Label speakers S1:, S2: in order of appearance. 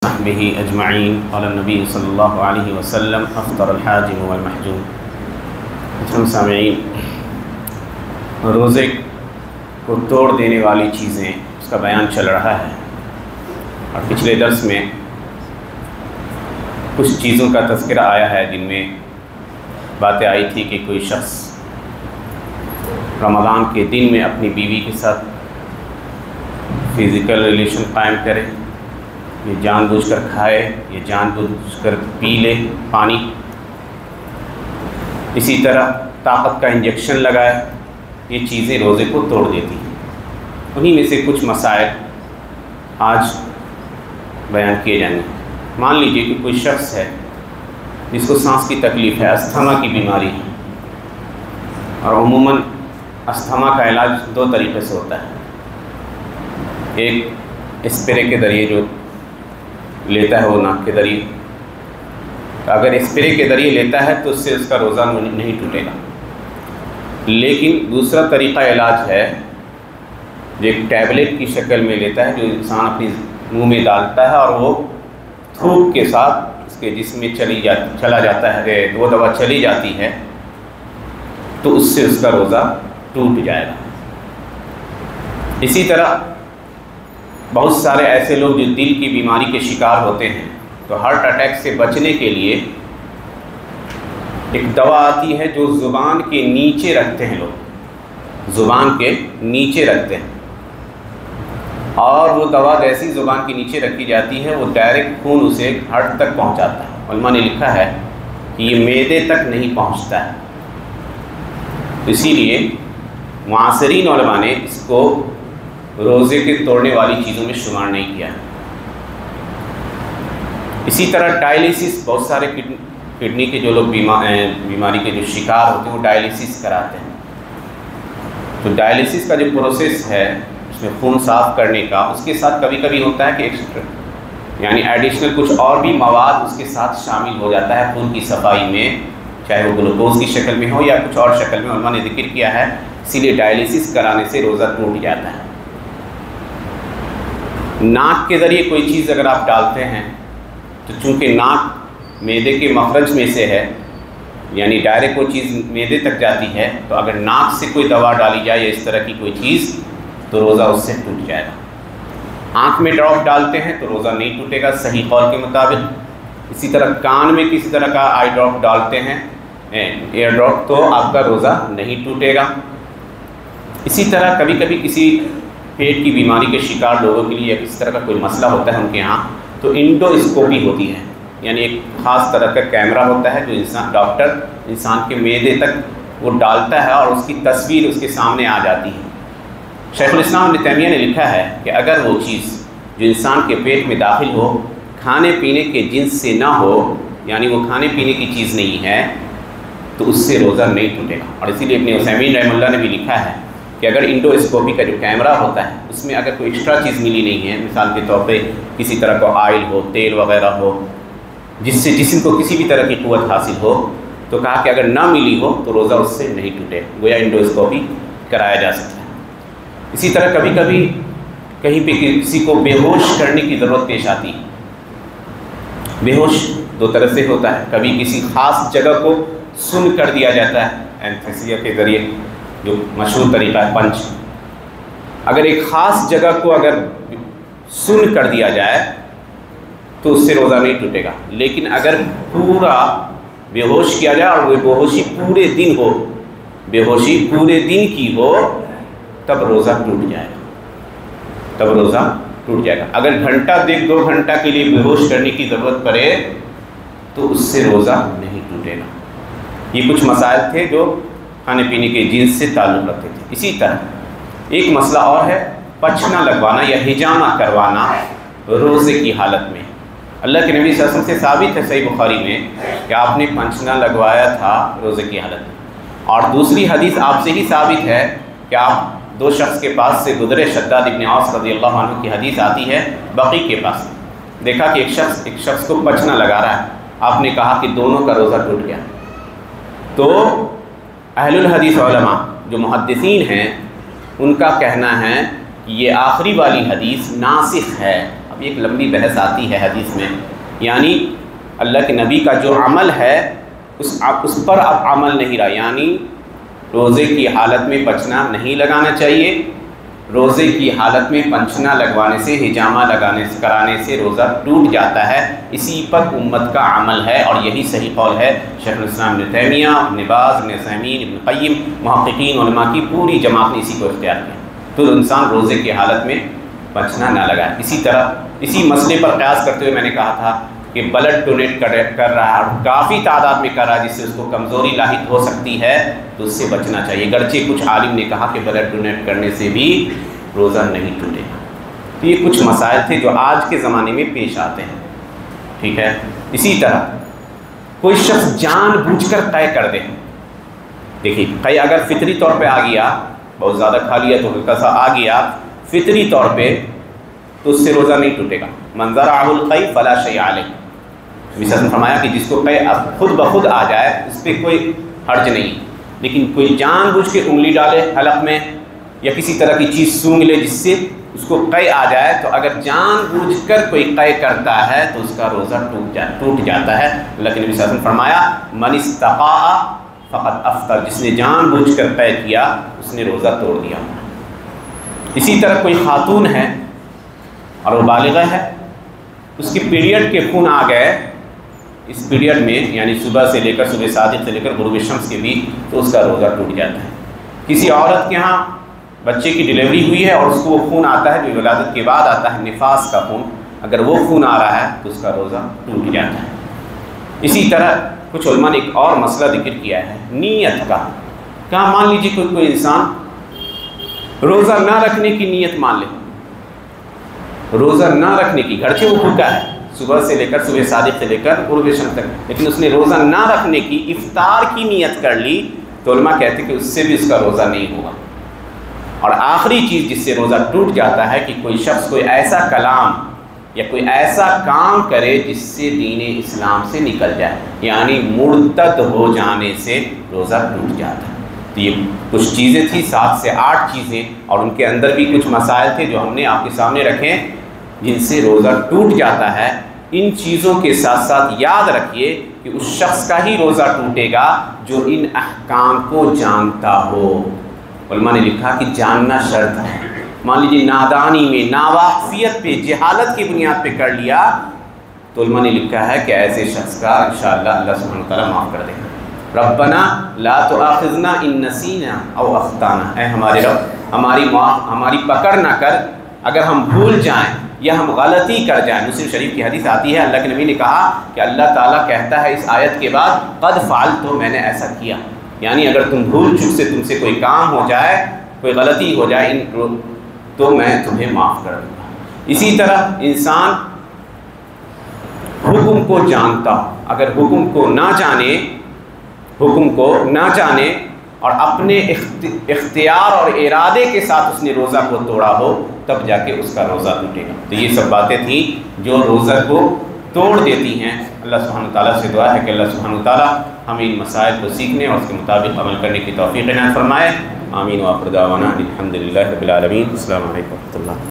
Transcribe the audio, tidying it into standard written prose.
S1: صحبه اجمعین قال النبی صلی اللہ علیہ وسلم افطر الحاجم والمحجوم۔ محترم سامعین، روزے کو توڑ دینے والی چیزیں اس کا بیان چل رہا ہے، اور پچھلے درس میں کچھ چیزوں کا تذکرہ آیا ہے جن میں باتیں آئی تھی کہ کوئی شخص رمضان کے دن میں اپنی بیوی کے ساتھ فزیکل ریلیشن قائم کرے، یہ جان بوجھ کر کھائے، یہ جان بوجھ کر پی لے پانی، اسی طرح طاقت کا انجیکشن لگائے، یہ چیزیں روزے کو توڑ دیتی ہیں۔ انہی میں سے کچھ مسائل آج بیان کیے جائیں گے۔ مان لیجئے کہ کوئی شخص ہے جس کو سانس کی تکلیف ہے، استھما کی بیماری ہے، اور عموماً استھما کا علاج دو طریقے سے ہوتا ہے۔ ایک اسپرے کے ذریعے جو لیتا ہے وہ ناک کے ذریعے، اگر اسپرے کے ذریعے لیتا ہے تو اس سے اس کا روزہ نہیں ٹوٹے گا۔ لیکن دوسرا طریقہ علاج ہے جو ایک ٹیبلٹ کی شکل میں لیتا ہے، جو انسان اپنی منہ میں ڈالتا ہے اور وہ تھوک کے ساتھ اس کے جسم میں چلا جاتا ہے، وہ دوا چلی جاتی ہے، تو اس سے اس کا روزہ ٹوٹ جائے گا۔ اسی طرح بہت سارے ایسے لوگ جو دل کی بیماری کے شکار ہوتے ہیں، تو ہارٹ اٹیک سے بچنے کے لیے ایک دوا آتی ہے جو زبان کے نیچے رکھتے ہیں، لوگ زبان کے نیچے رکھتے ہیں، اور وہ دوا جیسی زبان کے نیچے رکھی جاتی ہے وہ ڈائریکٹ خون اسے ہارٹ تک پہنچاتا ہے۔ علماء نے لکھا ہے کہ یہ معدے تک نہیں پہنچتا ہے، اسی لیے معاصرین علماء نے اس کو روزے کے توڑنے والی چیزوں میں شمار نہیں کیا۔ اسی طرح ڈائلیسس، بہت سارے کڈنی کے جو لوگ بیماری کے جو شکار ہوتے ہیں وہ ڈائلیسس کراتے ہیں، تو ڈائلیسس کا جو پروسیس ہے اس میں خون صاف کرنے کا، اس کے ساتھ کبھی کبھی ہوتا ہے کہ ایکسٹرا یعنی ایڈیشنل کچھ اور بھی مواد اس کے ساتھ شامل ہو جاتا ہے خون کی صفائی میں، چاہے وہ گلوکوز کی شکل میں ہو یا کچھ اور شکل میں، علماء نے ذکر کیا ہے، اسی لیے ڈائلیسس کرانے سے روزہ ٹوٹ جاتا ہے۔ ناک کے ذریعے کوئی چیز اگر آپ ڈالتے ہیں تو چونکہ ناک معدے کے مخرج میں سے ہے، یعنی ڈائریکٹ وہ چیز معدے تک جاتی ہے، تو اگر ناک سے کوئی دوا ڈالی جائے یا اس طرح کی کوئی چیز تو روزہ اس سے ٹوٹ جائے گا۔ آنکھ میں ڈراپ ڈالتے ہیں تو روزہ نہیں ٹوٹے گا صحیح قول کے مطابق۔ اسی طرح کان میں کسی طرح کا آئی ڈراپ ڈالتے ہیں، ایئر ڈراپ، تو آپ کا روزہ نہیں ٹوٹے گا۔ اسی طرح کبھی کبھی کسی پیٹ کی بیماری کے شکار لوگوں کے لیے اس طرح کا کوئی مسئلہ ہوتا ہے ان کے ہاں، تو انڈوسکوپی ہوتی ہے، یعنی ایک خاص طرح کا کیمرہ ہوتا ہے جو ڈاکٹر انسان کے معدے تک وہ ڈالتا ہے اور اس کی تصویر اس کے سامنے آ جاتی ہے۔ شیخ الاسلام ابن تیمیہ نے لکھا ہے کہ اگر وہ چیز جو انسان کے پیٹ میں داخل ہو کھانے پینے کے جنس سے نہ ہو، یعنی وہ کھانے پینے کی چیز نہیں ہے، تو اس سے روزہ نہیں ٹوٹے گا۔ اور اسی لیے ابن عثیمین رحمہ اللہ نے بھی لکھا ہے کہ اگر انڈوسکوپی کا جو کیمرہ ہوتا ہے اس میں اگر کوئی ایکسٹرا چیز ملی نہیں ہے، مثال کے طور پہ کسی طرح کا آئل ہو، تیل وغیرہ ہو، جس سے جسم کو کسی بھی طرح کی قوت حاصل ہو، تو کہا کہ اگر نہ ملی ہو تو روزہ اس سے نہیں ٹوٹے، گویا انڈوسکوپی کرایا جا سکتا ہے۔ اسی طرح کبھی کبھی کہیں پہ کسی کو بے ہوش کرنے کی ضرورت پیش آتی ہے۔ بے ہوش دو طرح سے ہوتا ہے، کبھی کسی خاص جگہ کو سن کر دیا جاتا ہے، اینستھیسیا کے ذریعے جو مشہور طریقہ ہے پنچ، اگر ایک خاص جگہ کو اگر سن کر دیا جائے تو اس سے روزہ نہیں ٹوٹے گا۔ لیکن اگر پورا بے ہوش کیا جائے اور وہ بے ہوشی پورے دن ہو، بے ہوشی پورے دن کی ہو، تب روزہ ٹوٹ جائے گا، تب روزہ ٹوٹ جائے گا۔ اگر گھنٹہ دیکھ 2 گھنٹہ کے لیے بے ہوش کرنے کی ضرورت پڑے تو اس سے روزہ نہیں ٹوٹے گا۔ یہ کچھ مسائل تھے جو کھانے پینے کے جنس سے تعلق رکھتے تھے۔ اسی طرح ایک مسئلہ اور ہے پچھنا لگوانا یا حجامہ کروانا روزے کی حالت میں۔ اللہ کے نبی صلی اللہ علیہ وسلم سے ثابت ہے صحیح بخاری میں کہ آپ نے پچھنا لگوایا تھا روزے کی حالت میں، اور دوسری حدیث آپ سے ہی ثابت ہے کہ آپ 2 شخص کے پاس سے گزرے، شداد ابن عوف رضی اللہ عنہ کی حدیث آتی ہے بقیع کے پاس، دیکھا کہ ایک شخص کو پچھنا لگا رہا ہے، آپ نے کہا کہ دونوں کا روزہ ٹوٹ گیا۔ تو اہل الحدیث علماء جو محدثین ہیں ان کا کہنا ہے کہ یہ آخری والی حدیث ناسخ ہے اب ایک لمبی بحث آتی ہے حدیث میں، یعنی اللہ کے نبی کا جو عمل ہے اس پر اب عمل نہیں رہا، یعنی روزے کی حالت میں پچنا نہیں لگانا چاہیے، روزے کی حالت میں پنچنا لگوانے سے، حجامہ کرانے سے روزہ ٹوٹ جاتا ہے، اسی پر امت کا عمل ہے، اور یہی صحیح قول ہے شیخ الاسلام ابن تیمیہ، ابن باز، ابن عثیمین، ابن قیم، محققین علماء کی پوری جماعت نے اسی کو اختیار کیا، تو انسان روزے کی حالت میں پنچنا نہ لگائے۔ اسی طرح اسی مسئلے پر قیاس کرتے ہوئے میں نے کہا تھا کہ بلڈ ڈونیٹ کر رہا ہے اور کافی تعداد میں کر رہا ہے جس سے اس کو کمزوری لاحق ہو سکتی ہے، تو اس سے بچنا چاہیے، گرچہ کچھ عالم نے کہا کہ بلڈ ڈونیٹ کرنے سے بھی روزہ نہیں ٹوٹے گا۔ تو یہ کچھ مسائل تھے جو آج کے زمانے میں پیش آتے ہیں، ٹھیک ہے۔ اسی طرح کوئی شخص جان بوجھ کر طے کر دے، دیکھیے قے اگر فطری طور پہ آ گیا، بہت زیادہ کھا لیا تو ہلکا سا آ گیا فطری طور پہ، تو اس سے روزہ نہیں ٹوٹے گا۔ من ذرعہ القی فلا شیء علیہ، نبی صلی اللہ علیہ وسلم نے فرمایا کہ جس کو قے خود بخود آ جائے اس پہ کوئی حرج نہیں، لیکن کوئی جان بوجھ کے انگلی ڈالے حلق میں یا کسی طرح کی چیز سونگھ لے جس سے اس کو قے آ جائے، تو اگر جان بوجھ کر کوئی قے کرتا ہے تو اس کا روزہ ٹوٹ جاتا ہے۔ اللہ کے نبی صلی اللہ علیہ وسلم نے فرمایا من استقاء فقد افطر، جس نے جان بوجھ کر قے کیا اس نے روزہ توڑ دیا۔ اسی طرح کوئی خاتون ہے اور وہ بالغہ ہے، اس کے پیریڈ کے خون آ گئے اس پیریڈ میں، یعنی صبح سے لے کر صبح صادق سے لے کر غروب شمس کے بیچ، تو اس کا روزہ ٹوٹ جاتا ہے۔ کسی عورت کے ہاں بچے کی ڈلیوری ہوئی ہے اور اس کو وہ خون آتا ہے جو ولادت کے بعد آتا ہے، نفاس کا خون، اگر وہ خون آ رہا ہے تو اس کا روزہ ٹوٹ جاتا ہے۔ اسی طرح کچھ علماء نے ایک اور مسئلہ ذکر کیا ہے نیت کا، کہاں مان لیجیے کوئی انسان روزہ نہ رکھنے کی نیت مان لے، روزہ نہ رکھنے کی، گرچہ وہ بھوکا ہے صبح سے لے کر صبح صادق سے لے کر غروب شمس تک، لیکن اس نے روزہ نہ رکھنے کی افطار کی نیت کر لی، تو علماء کہتے ہیں کہ اس سے بھی اس کا روزہ نہیں ہوگا۔ اور آخری چیز جس سے روزہ ٹوٹ جاتا ہے کہ کوئی شخص کوئی ایسا کلام یا کوئی ایسا کام کرے جس سے دین اسلام سے نکل جائے، یعنی مرتد ہو جانے سے روزہ ٹوٹ جاتا ہے۔ تو یہ کچھ چیزیں تھیں، 7 سے 8 چیزیں، اور ان کے اندر بھی کچھ مسائل تھے جو ہم نے آپ کے سامنے رکھے جن سے روزہ ٹوٹ جاتا ہے۔ ان چیزوں کے ساتھ ساتھ یاد رکھیے کہ اس شخص کا ہی روزہ ٹوٹے گا جو ان احکام کو جانتا ہو۔ علماء نے لکھا کہ جاننا شرط ہے، مان لیجیے نادانی میں، ناواقفیت پہ، جہالت کی بنیاد پہ کر لیا، تو علماء نے لکھا ہے کہ ایسے شخص کا انشاءاللہ اللہ سبحانہ وتعالیٰ معاف کر دے گا۔ ربنا لا تؤاخذنا ان نسینا او اخطانا، اے ہمارے رب ہماری پکڑ نہ کر اگر ہم بھول جائیں یا ہم غلطی کر جائیں۔ مسلم شریف کی حدیث آتی ہے، اللہ کے نبی نے کہا کہ اللہ تعالیٰ کہتا ہے اس آیت کے بعد قد فعلت، میں نے ایسا کیا، یعنی اگر تم بھول چک سے تم سے کوئی کام ہو جائے، کوئی غلطی ہو جائے تو میں تمہیں معاف کر دوں گا۔ اسی طرح انسان حکم کو جانتا، اگر حکم کو نہ جانے اور اپنے اختیار اور ارادے کے ساتھ اس نے روزہ کو توڑا ہو، تب جا کے اس کا روزہ ٹوٹے گا۔ تو یہ سب باتیں تھیں جو روزہ کو توڑ دیتی ہیں۔ اللہ سبحانہ تعالیٰ سے دعا ہے کہ اللہ سبحانہ تعالیٰ ہمیں ان مسائل کو سیکھنے اور اس کے مطابق عمل کرنے کی توفیق عنایت فرمائے۔ آمین و آخر دعوانا الحمد للہ رب العالمین۔ السلام علیکم و رحمۃ اللہ۔